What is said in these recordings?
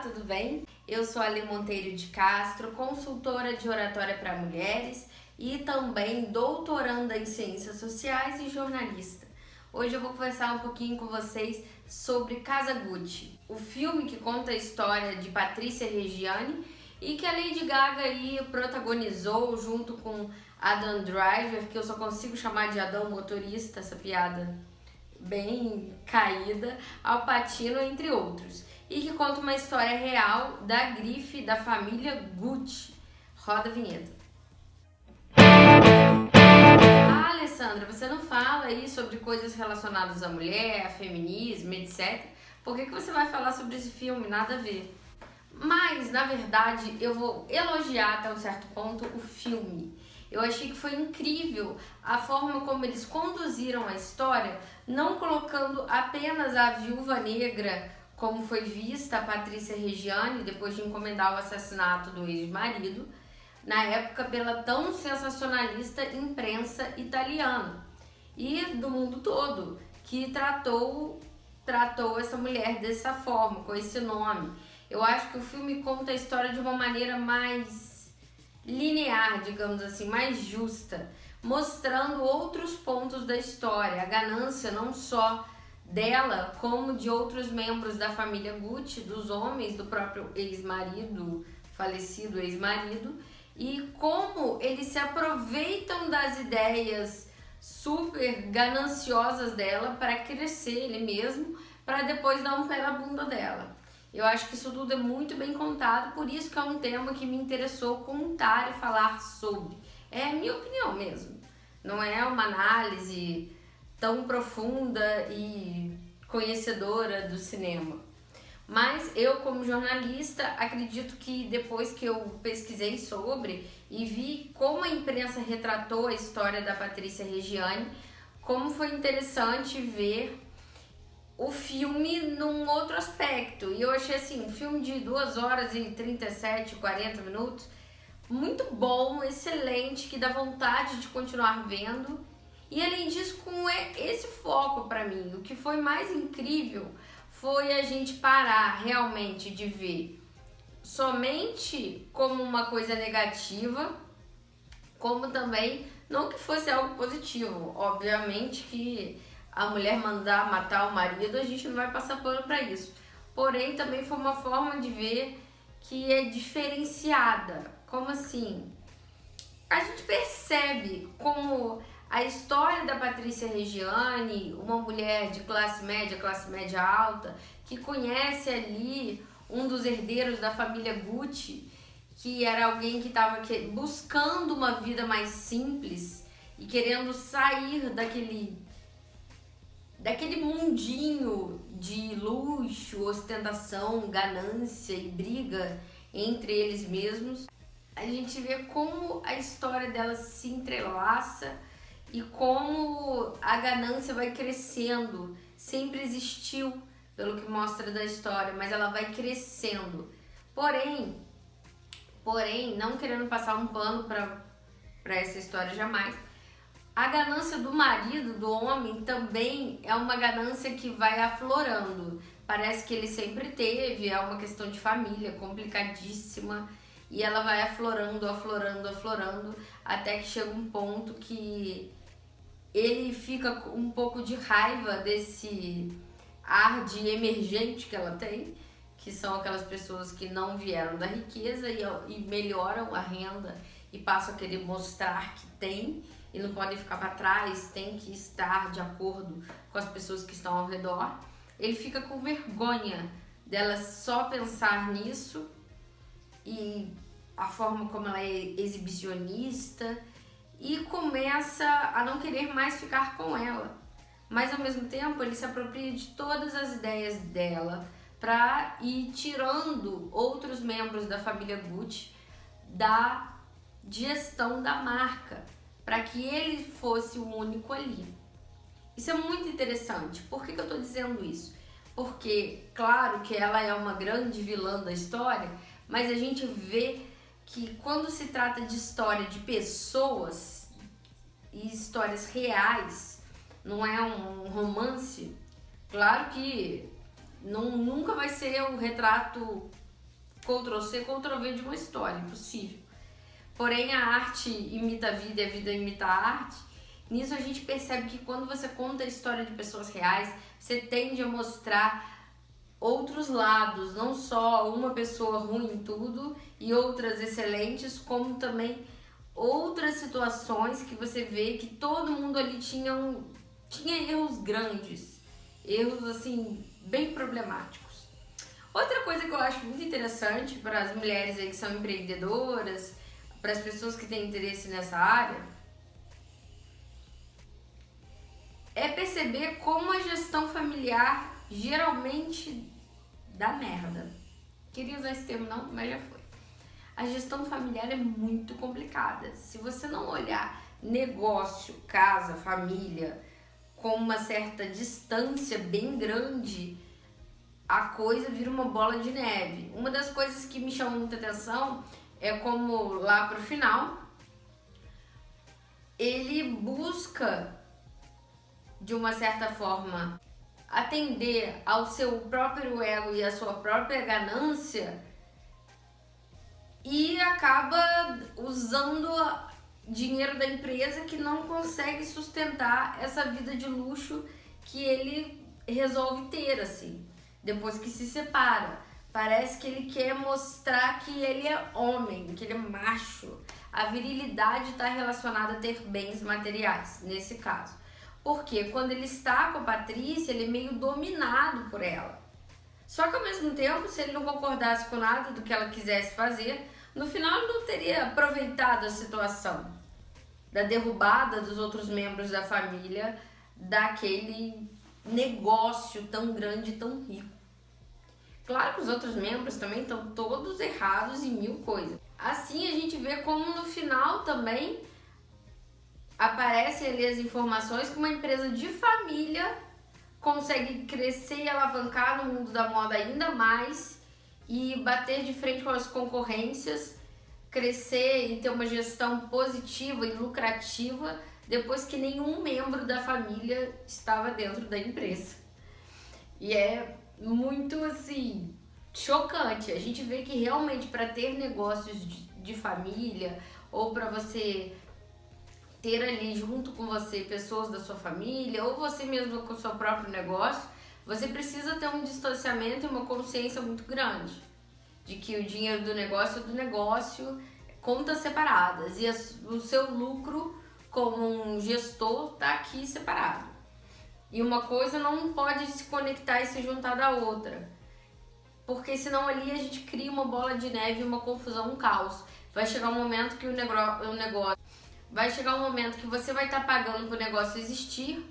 tudo bem? Eu sou a Ale Monteiro de Castro, consultora de oratória para mulheres e também doutoranda em Ciências Sociais e jornalista. Hoje eu vou conversar um pouquinho com vocês sobre Casa Gucci, o filme que conta a história de Patrícia Reggiani e que a Lady Gaga aí protagonizou junto com Adam Driver, que eu só consigo chamar de Adão Motorista, essa piada bem caída, Al Pacino, entre outros, e que conta uma história real da grife da família Gucci. Roda a vinheta. Ah, Alessandra, você não fala aí sobre coisas relacionadas à mulher, a feminismo, etc. Por que você vai falar sobre esse filme? Nada a ver. Mas, na verdade, eu vou elogiar até um certo ponto o filme. Eu achei que foi incrível a forma como eles conduziram a história, não colocando apenas a viúva negra como foi vista a Patrícia Reggiani depois de encomendar o assassinato do ex-marido, na época pela tão sensacionalista imprensa italiana e do mundo todo, que tratou essa mulher dessa forma, com esse nome. Eu acho que o filme conta a história de uma maneira mais linear, digamos assim, mais justa, mostrando outros pontos da história, a ganância não só dela, como de outros membros da família Gucci, dos homens, do próprio ex-marido, falecido ex-marido, e como eles se aproveitam das ideias super gananciosas dela para crescer ele mesmo, para depois dar um pé na bunda dela. Eu acho que isso tudo é muito bem contado, por isso que é um tema que me interessou contar e falar sobre. É a minha opinião mesmo, não é uma análise tão profunda e conhecedora do cinema. Mas eu, como jornalista, acredito que depois que eu pesquisei sobre e vi como a imprensa retratou a história da Patrícia Reggiani, como foi interessante ver o filme num outro aspecto. E eu achei assim, um filme de 2 horas e 37, 40 minutos, muito bom, excelente, que dá vontade de continuar vendo. E além disso, com esse foco para mim, o que foi mais incrível foi a gente parar realmente de ver somente como uma coisa negativa, como também não que fosse algo positivo. Obviamente que a mulher mandar matar o marido, a gente não vai passar pano para isso. Porém, também foi uma forma de ver que é diferenciada. Como assim? A gente percebe como a história da Patrícia Reggiani, uma mulher de classe média alta, que conhece ali um dos herdeiros da família Gucci, que era alguém que estava buscando uma vida mais simples e querendo sair daquele mundinho de luxo, ostentação, ganância e briga entre eles mesmos. A gente vê como a história dela se entrelaça e como a ganância vai crescendo. Sempre existiu, pelo que mostra da história, mas ela vai crescendo. Porém, não querendo passar um pano para essa história jamais, a ganância do marido, do homem, também é uma ganância que vai aflorando. Parece que ele sempre teve, é uma questão de família complicadíssima e ela vai aflorando, até que chega um ponto que ele fica com um pouco de raiva desse ar de emergente que ela tem, que são aquelas pessoas que não vieram da riqueza e melhoram a renda e passam a querer mostrar que tem e não podem ficar para trás, tem que estar de acordo com as pessoas que estão ao redor. Ele fica com vergonha dela só pensar nisso e a forma como ela é exibicionista e começa a não querer mais ficar com ela. Mas ao mesmo tempo ele se apropria de todas as ideias dela para ir tirando outros membros da família Gucci da gestão da marca, para que ele fosse o único ali. Isso é muito interessante. Por que eu estou dizendo isso? Porque, claro que ela é uma grande vilã da história, mas a gente vê que quando se trata de história de pessoas e histórias reais, não é um romance, claro que nunca vai ser o retrato Ctrl-C, Ctrl-V de uma história, impossível. Porém, a arte imita a vida e a vida imita a arte. Nisso a gente percebe que quando você conta a história de pessoas reais, você tende a mostrar outros lados, não só uma pessoa ruim em tudo e outras excelentes, como também outras situações que você vê que todo mundo ali tinha erros grandes, erros assim bem problemáticos. Outra coisa que eu acho muito interessante para as mulheres aí que são empreendedoras, para as pessoas que têm interesse nessa área, é perceber como a gestão familiar geralmente dá merda. Queria usar esse termo não, mas já foi. A gestão familiar é muito complicada. Se você não olhar negócio, casa, família com uma certa distância bem grande, a coisa vira uma bola de neve. Uma das coisas que me chamou muita atenção é como lá pro final ele busca de uma certa forma atender ao seu próprio ego e à sua própria ganância e acaba usando dinheiro da empresa que não consegue sustentar essa vida de luxo que ele resolve ter, assim, depois que se separa. Parece que ele quer mostrar que ele é homem, que ele é macho. A virilidade está relacionada a ter bens materiais, nesse caso. Porque quando ele está com a Patrícia, ele é meio dominado por ela. Só que ao mesmo tempo, se ele não concordasse com nada do que ela quisesse fazer, no final ele não teria aproveitado a situação da derrubada dos outros membros da família, daquele negócio tão grande e tão rico. Claro que os outros membros também estão todos errados em mil coisas. Assim a gente vê como no final também aparecem ali as informações que uma empresa de família consegue crescer e alavancar no mundo da moda ainda mais e bater de frente com as concorrências, crescer e ter uma gestão positiva e lucrativa depois que nenhum membro da família estava dentro da empresa. E é muito assim chocante. A gente vê que realmente para ter negócios de família ou para você ter ali junto com você pessoas da sua família ou você mesmo com o seu próprio negócio, você precisa ter um distanciamento e uma consciência muito grande de que o dinheiro do negócio é do negócio, contas separadas, e o seu lucro como um gestor está aqui separado. E uma coisa não pode se conectar e se juntar da outra, porque senão ali a gente cria uma bola de neve, uma confusão, um caos. Vai chegar um momento que o negócio vai chegar um momento que você vai estar pagando para o negócio existir,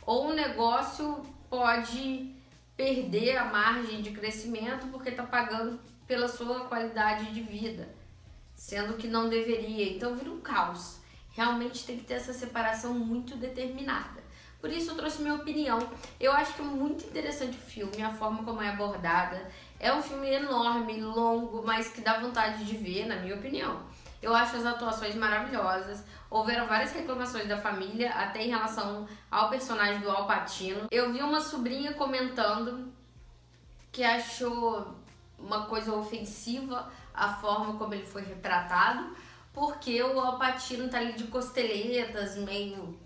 ou o negócio pode perder a margem de crescimento porque está pagando pela sua qualidade de vida, sendo que não deveria. Então vira um caos. Realmente tem que ter essa separação muito determinada. Por isso eu trouxe minha opinião. Eu acho que é muito interessante o filme, a forma como é abordada. É um filme enorme, longo, mas que dá vontade de ver, na minha opinião. Eu acho as atuações maravilhosas. Houveram várias reclamações da família, até em relação ao personagem do Al Pacino. Eu vi uma sobrinha comentando que achou uma coisa ofensiva a forma como ele foi retratado, porque o Al Pacino tá ali de costeletas, meio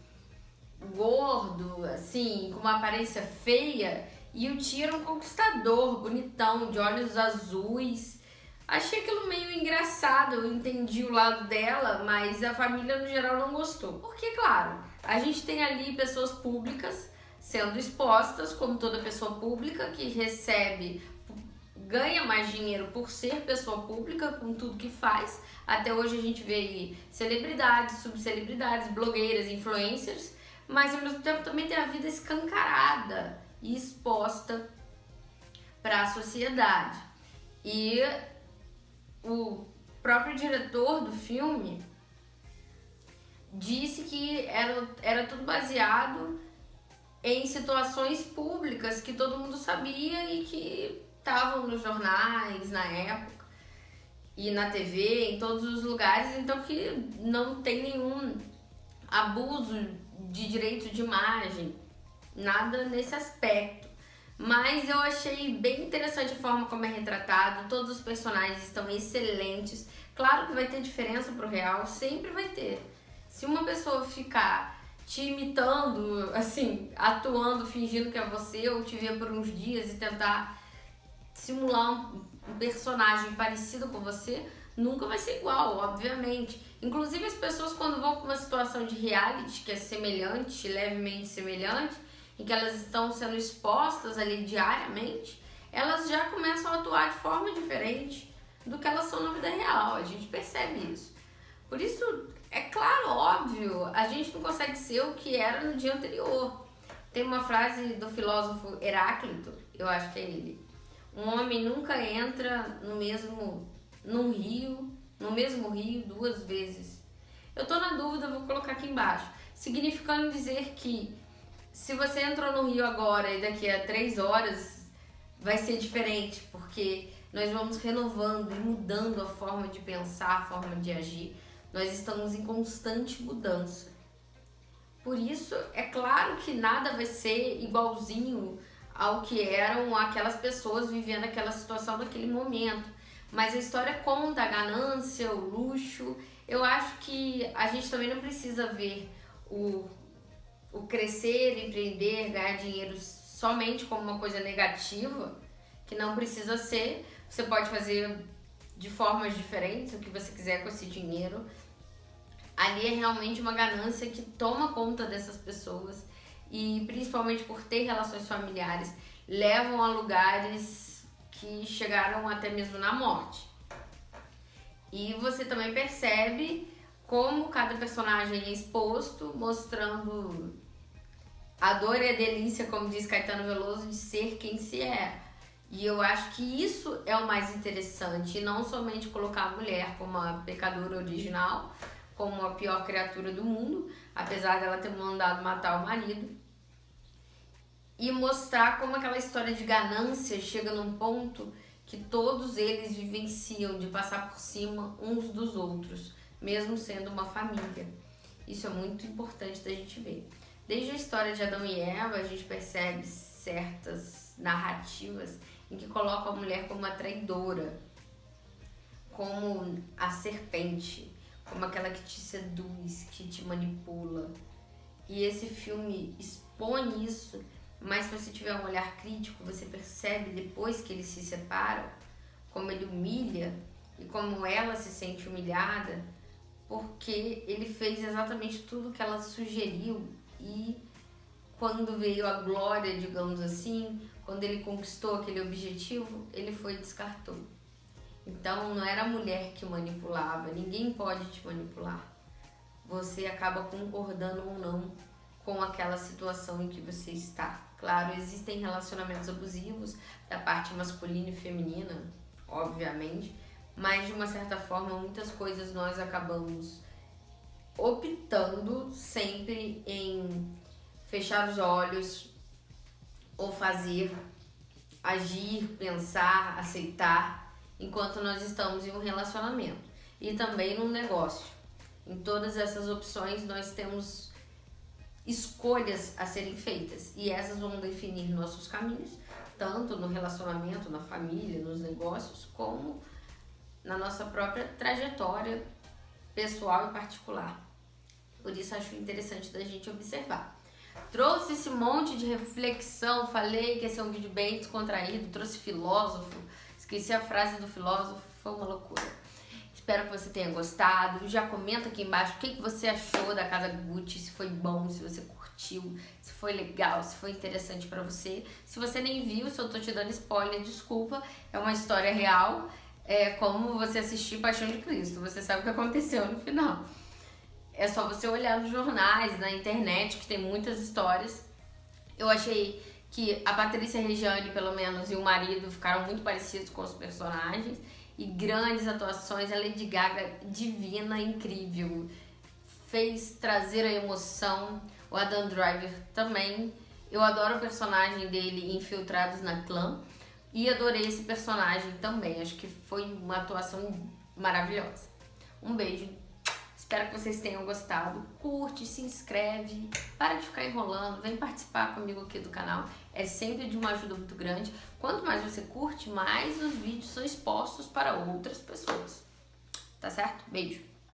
gordo, assim, com uma aparência feia, e o Tio era um conquistador, bonitão, de olhos azuis. Achei aquilo meio engraçado, eu entendi o lado dela, mas a família no geral não gostou. Porque, claro, a gente tem ali pessoas públicas sendo expostas, como toda pessoa pública que recebe, ganha mais dinheiro por ser pessoa pública com tudo que faz. Até hoje a gente vê aí celebridades, subcelebridades, blogueiras, influencers, mas ao mesmo tempo também tem a vida escancarada e exposta para a sociedade. E o próprio diretor do filme disse que era tudo baseado em situações públicas que todo mundo sabia e que estavam nos jornais na época e na TV, em todos os lugares, então que não tem nenhum abuso de direito de imagem, nada nesse aspecto. Mas eu achei bem interessante a forma como é retratado, todos os personagens estão excelentes. Claro que vai ter diferença pro real, sempre vai ter. Se uma pessoa ficar te imitando, assim, atuando, fingindo que é você, ou te ver por uns dias e tentar simular um personagem parecido com você, nunca vai ser igual, obviamente. Inclusive as pessoas quando vão para uma situação de reality que é semelhante, levemente semelhante, em que elas estão sendo expostas ali diariamente, elas já começam a atuar de forma diferente do que elas são na vida real. A gente percebe isso. Por isso, é claro, óbvio, a gente não consegue ser o que era no dia anterior. Tem uma frase do filósofo Heráclito, eu acho que é ele. Um homem nunca entra no mesmo rio 2 vezes. Eu tô na dúvida, vou colocar aqui embaixo. Significando dizer que se você entrou no rio agora e daqui a 3 horas vai ser diferente, porque nós vamos renovando e mudando a forma de pensar, a forma de agir. Nós estamos em constante mudança. Por isso, é claro que nada vai ser igualzinho ao que eram aquelas pessoas vivendo aquela situação naquele momento. Mas a história conta a ganância, o luxo. Eu acho que a gente também não precisa ver o crescer, empreender, ganhar dinheiro somente como uma coisa negativa, que não precisa ser. Você pode fazer de formas diferentes o que você quiser com esse dinheiro. Ali é realmente uma ganância que toma conta dessas pessoas e principalmente por ter relações familiares, levam a lugares que chegaram até mesmo na morte. E você também percebe como cada personagem é exposto, mostrando a dor e a delícia, como diz Caetano Veloso, de ser quem se é. E eu acho que isso é o mais interessante, e não somente colocar a mulher como a pecadora original, como a pior criatura do mundo, apesar dela ter mandado matar o marido, e mostrar como aquela história de ganância chega num ponto que todos eles vivenciam de passar por cima uns dos outros, mesmo sendo uma família. Isso é muito importante da gente ver. Desde a história de Adão e Eva, a gente percebe certas narrativas em que colocam a mulher como a traidora, como a serpente, como aquela que te seduz, que te manipula. E esse filme expõe isso, mas se você tiver um olhar crítico, você percebe depois que eles se separam, como ele humilha e como ela se sente humilhada, porque ele fez exatamente tudo que ela sugeriu e quando veio a glória, digamos assim, quando ele conquistou aquele objetivo, ele foi e descartou. Então não era a mulher que manipulava, ninguém pode te manipular. Você acaba concordando ou não com aquela situação em que você está. Claro, existem relacionamentos abusivos da parte masculina e feminina, obviamente, mas de uma certa forma muitas coisas nós acabamos optando sempre em fechar os olhos ou fazer, agir, pensar, aceitar, enquanto nós estamos em um relacionamento e também num negócio. Em todas essas opções nós temos escolhas a serem feitas e essas vão definir nossos caminhos, tanto no relacionamento, na família, nos negócios, como na nossa própria trajetória pessoal e particular. Por isso acho interessante da gente observar. Trouxe esse monte de reflexão, falei que esse é um vídeo bem descontraído, trouxe filósofo, esqueci a frase do filósofo, foi uma loucura. Espero que você tenha gostado. Já comenta aqui embaixo o que você achou da Casa Gucci, se foi bom, se você curtiu, se foi legal, se foi interessante pra você. Se você nem viu, se eu tô te dando spoiler, desculpa, é uma história real. É como você assistir Paixão de Cristo, você sabe o que aconteceu no final. É só você olhar nos jornais, na internet, que tem muitas histórias. Eu achei que a Patrícia Reggiani, pelo menos, e o marido ficaram muito parecidos com os personagens. E grandes atuações, a Lady Gaga divina, incrível. Fez trazer a emoção. O Adam Driver também. Eu adoro o personagem dele em Infiltrados na Clã. E adorei esse personagem também. Acho que foi uma atuação maravilhosa. Um beijo. Espero que vocês tenham gostado. Curte, se inscreve, para de ficar enrolando, vem participar comigo aqui do canal. É sempre de uma ajuda muito grande. Quanto mais você curte, mais os vídeos são expostos para outras pessoas. Tá certo? Beijo!